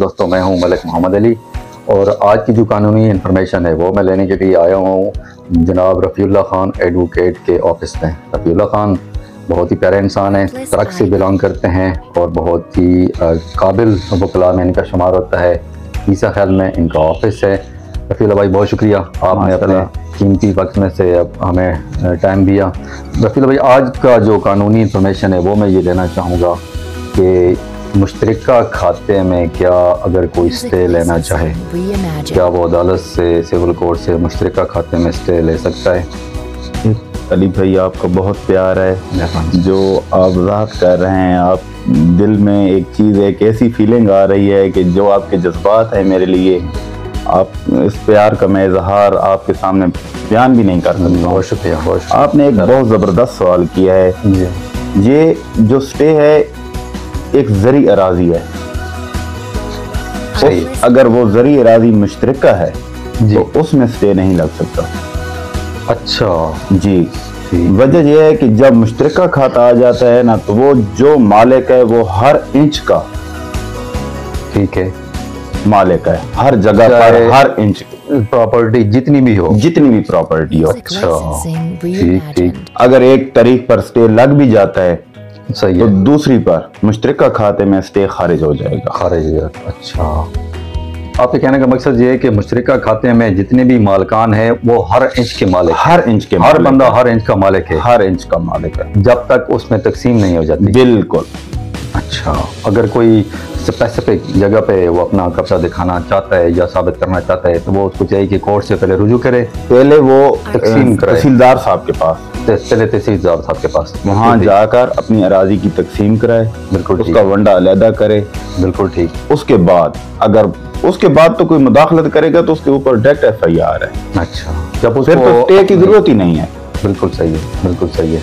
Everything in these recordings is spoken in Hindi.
दोस्तों, मैं हूं मलिक मोहम्मद अली और आज की जो कानूनी इन्फॉर्मेशन है वो मैं लेने के लिए आया हूं जनाब रफ़ीउल्लाह ख़ान एडवोकेट के ऑफिस में। रफ़ीउल्लाह ख़ान बहुत ही प्यारे इंसान हैं, ट्रक से बिलोंग करते हैं और बहुत ही काबिल वकला में इनका शुमार होता है। ईसा ख्याल में इनका ऑफिस है। रफ़ीउल्लाह भाई बहुत शुक्रिया, आपने अपने कीमती वक्त में से हमें टाइम दिया। रफ़ीउल्लाह भाई, आज का जो कानूनी इन्फॉर्मेशन है वो मैं ये लेना चाहूँगा कि मुश्तरका खाते में क्या अगर कोई स्टे लेना चाहे, क्या वो अदालत से, सिविल कोर्ट से मुश्तरका खाते में स्टे ले सकता है? अली भाई, आपका बहुत प्यार है जो आप वज़ाहत कर रहे हैं। आप दिल में एक चीज़, एक ऐसी फीलिंग आ रही है कि जो आपके जज्बात हैं मेरे लिए, आप इस प्यार का मैं इजहार आपके सामने बयान भी नहीं कर सकता। बहुत शुक्रिया, बहुत शुक्रिया। आपने एक बहुत ज़बरदस्त सवाल किया है। ये जो स्टे है एक ज़री अराजी है। अगर वो ज़री अराजी मुश्तरका है तो उसमें स्टे नहीं लग सकता। अच्छा जी, वजह यह है कि जब मुश्तरका खाता आ जाता है ना, तो वो जो मालिक है वो हर इंच का, ठीक है, मालिक है हर जगह पर, हर इंच प्रॉपर्टी जितनी भी प्रॉपर्टी हो। अच्छा, ठीक ठीक। अगर एक तारीख पर स्टे लग भी जाता है सही तो है, दूसरी पर मुश्तरका खाते में स्टे खारिज हो जाएगा। अच्छा, आपके कहने का मकसद ये है कि मुश्तरका खाते में जितने भी मालिकान हैं वो हर इंच के मालिक, हर बंदा हर इंच का मालिक है, जब तक उसमें तकसीम नहीं हो जाती। बिल्कुल। अच्छा, अगर कोई स्पेसिफिक जगह पे वो अपना कब्जा दिखाना चाहता है या साबित करना चाहता है तो वो उसको चाहिए कि कोर्ट से पहले रुजू करे, पहले वो तकसीम करे तहसीलदार साहब के पास, तहसीलदार साहब के पास वहाँ जाकर अपनी अराजी की तकसीम कराए। बिल्कुल, उसका वंडा अलहदा करे। बिल्कुल ठीक। उसके बाद अगर उसके बाद तो कोई मुदाखलत करेगा तो उसके ऊपर डायरेक्ट FIR है। अच्छा, जब फिर तो स्टे की जरूरत ही नहीं है। बिल्कुल सही है, बिल्कुल सही है।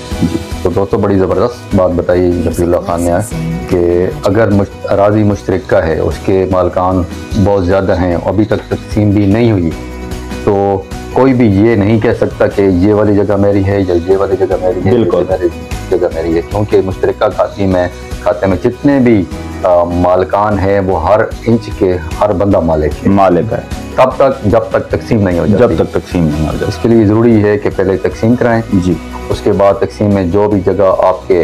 तो दोस्तों, बड़ी ज़बरदस्त बात बताई रफ़ीउल्लाह ख़ान ने कि अगर अराज़ी मुश्तरका है, उसके मालिकान बहुत ज़्यादा हैं, अभी तक तकसीम भी नहीं हुई, तो कोई भी ये नहीं कह सकता कि ये वाली जगह मेरी है या ये वाली जगह मेरी है, बिल्कुल जगह मेरी है, क्योंकि मुश्तरका खाते में जितने भी मालिकान हैं वो हर इंच के हर बंदा मालिक है तब तक जब तक तकसीम नहीं हो जाती। इसके लिए ज़रूरी है कि पहले तकसीम कराएं जी, उसके बाद तकसीम में जो भी जगह आपके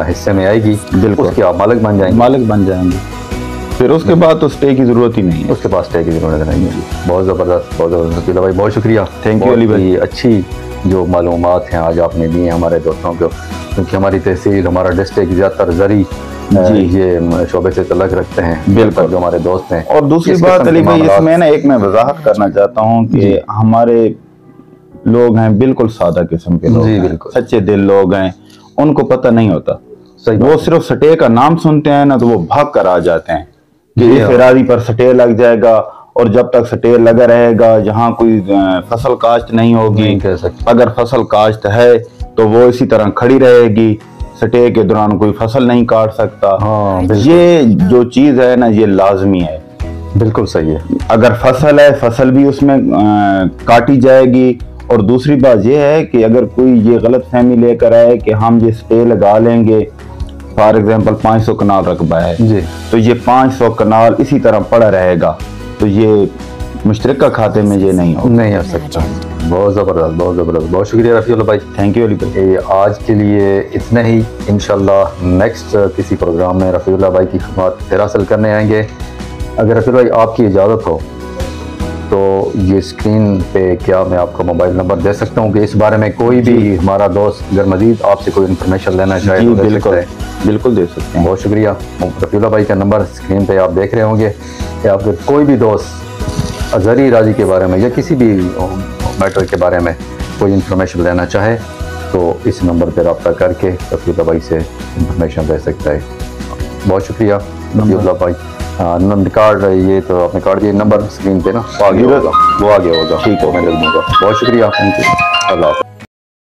हिस्से में आएगी उसके आप मालिक बन जाएंगे। फिर उसके बाद तो स्टे की जरूरत ही नहीं है। उसके बाद स्टे की जरूरत नहीं है। बहुत ज़बरदस्त, बहुत ज़बरदस्त भाई, बहुत शुक्रिया। थैंक यू अली भाई। अच्छी जो मालूमात हैं आज आपने दी हैं हमारे दोस्तों को, क्योंकि हमारी तहसील, हमारा डिस्ट्रिक्ट ज़्यादातर ज़री ये शोबे से तल्लुक़ रखते हैं। बिल्कुल, जो हमारे दोस्त हैं। और दूसरी बात अली भाई, इसमें ना एक मैं वजाहत करना चाहता हूँ कि हमारे लोग हैं बिल्कुल सादा किस्म के लोग, बिल्कुल सच्चे दिल लोग हैं, उनको पता नहीं होता। वो सिर्फ स्टे का नाम सुनते हैं ना तो वो भाग कर आ जाते हैं कि इस अराज़ी पर स्टे लग जाएगा, और जब तक स्टे लगा रहेगा, जहाँ कोई फसल काश्त नहीं होगी, अगर फसल काश्त है तो वो इसी तरह खड़ी रहेगी, स्टे के दौरान कोई फसल नहीं काट सकता। ये जो चीज है ना, ये लाजमी है। बिल्कुल सही है। अगर फसल है, फसल भी उसमें काटी जाएगी। और दूसरी बात ये है कि अगर कोई ये गलत फहमी लेकर आए कि हम ये स्टे लगा लेंगे, फॉर एग्जांपल 500 कनाल रकबा है जी, तो ये 500 कनाल इसी तरह पड़ा रहेगा, तो ये मुश्तरका खाते में ये नहीं हो सकता। बहुत ज़बरदस्त, बहुत ज़बरदस्त, बहुत शुक्रिया रफ़ीउल्लाह भाई। थैंक यू अली भाई। आज के लिए इतना ही। इंशाल्लाह नेक्स्ट किसी प्रोग्राम में रफ़ीउल्लाह भाई की खिदमत फिर हासिल करने आएंगे। अगर रफ़ीउल्लाह भाई आपकी इजाज़त हो तो ये स्क्रीन पे क्या मैं आपका मोबाइल नंबर दे सकता हूँ कि इस बारे में कोई भी हमारा दोस्त अगर मज़ीद आपसे कोई इन्फॉर्मेशन लेना चाहे तो बिल्कुल दे सकते हैं। बहुत शुक्रिया। रफ़ीउल्लाह भाई का नंबर स्क्रीन पे आप देख रहे होंगे कि आपके कोई भी दोस्त ज़री अराज़ी के बारे में या किसी भी मैटर के बारे में कोई इन्फॉर्मेशन लेना चाहे तो इस नंबर पर रब्ता करके रफ़ीउल्लाह भाई से इन्फॉर्मेशन ले सकता है। बहुत शुक्रिया रफ़ीउल्लाह भाई। कार्ड ये तो आपने कार्ड दिया, नंबर स्क्रीन पे ना वो आगे होगा, ठीक है, मैं लिख दूँगा। बहुत शुक्रिया, थैंक यू, अल्लाह।